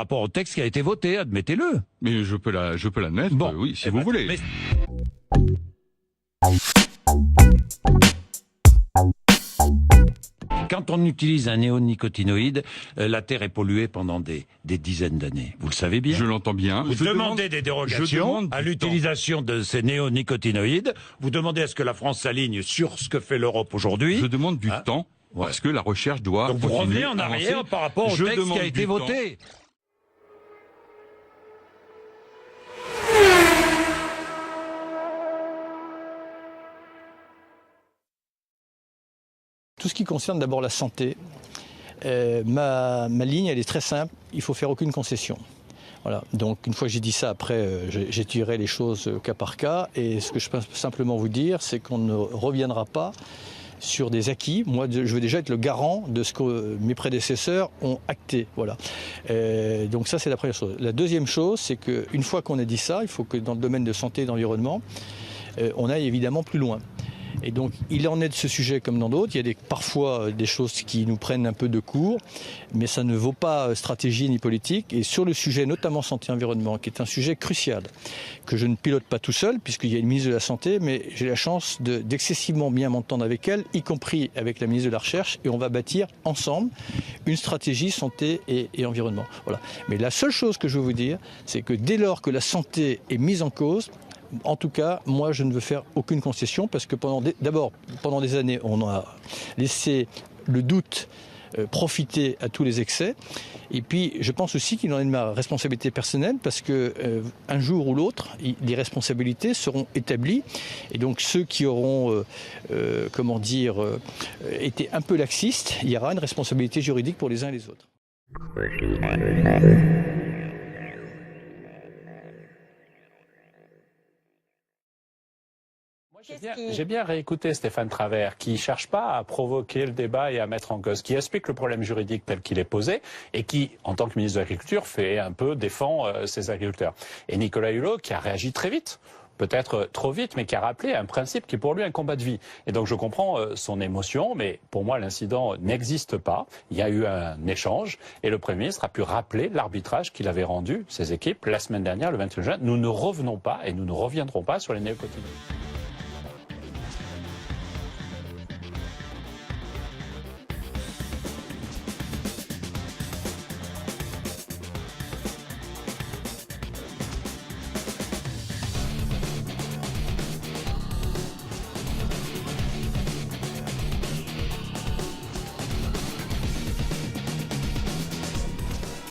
rapport au texte qui a été voté, admettez-le. Mais je peux l'admettre, Bon, oui, si vous voulez. mais- Quand on utilise un néonicotinoïde, la terre est polluée pendant des dizaines d'années. Vous le savez bien. Je l'entends bien. Vous Je demandez demande- des je dérogations demande à du l'utilisation de ces néonicotinoïdes. Vous demandez à ce que la France s'aligne sur ce que fait l'Europe aujourd'hui. Je demande du Hein temps, Ouais. parce que la recherche doit Donc vous continuer, revenez en arrière avancer. par rapport au Je texte qui demande a été du temps. voté. Tout ce qui concerne d'abord la santé, ma ligne, elle est très simple, il faut faire aucune concession. Voilà. Donc une fois que j'ai dit ça, après, j'étudierai les choses cas par cas. Et ce que je peux simplement vous dire, c'est qu'on ne reviendra pas sur des acquis. Moi, je veux déjà être le garant de ce que mes prédécesseurs ont acté. Voilà. Donc ça, c'est la première chose. La deuxième chose, c'est qu'une fois qu'on a dit ça, il faut que dans le domaine de santé et d'environnement, on aille évidemment plus loin. Et donc, il en est de ce sujet comme dans d'autres. Il y a parfois des choses qui nous prennent un peu de court, mais ça ne vaut pas stratégie ni politique. Et sur le sujet, notamment santé-environnement, qui est un sujet crucial, que je ne pilote pas tout seul, puisqu'il y a une ministre de la Santé, mais j'ai la chance d'excessivement bien m'entendre avec elle, y compris avec la ministre de la Recherche, et on va bâtir ensemble une stratégie santé et environnement. Voilà. Mais la seule chose que je veux vous dire, c'est que dès lors que la santé est mise en cause, en tout cas, moi, je ne veux faire aucune concession parce que pendant des années, on a laissé le doute profiter à tous les excès. Et puis, je pense aussi qu'il en est de ma responsabilité personnelle parce que un jour ou l'autre, les responsabilités seront établies. Et donc, ceux qui auront, été un peu laxistes, il y aura une responsabilité juridique pour les uns et les autres. J'ai bien réécouté Stéphane Travert, qui ne cherche pas à provoquer le débat et à mettre en cause, qui explique le problème juridique tel qu'il est posé et qui, en tant que ministre de l'Agriculture, défend ses agriculteurs. Et Nicolas Hulot, qui a réagi très vite, peut-être trop vite, mais qui a rappelé un principe qui est pour lui un combat de vie. Et donc je comprends son émotion, mais pour moi l'incident n'existe pas. Il y a eu un échange et le Premier ministre a pu rappeler l'arbitrage qu'il avait rendu ses équipes la semaine dernière, le 21 juin. Nous ne revenons pas et nous ne reviendrons pas sur les néonicotinoïdes.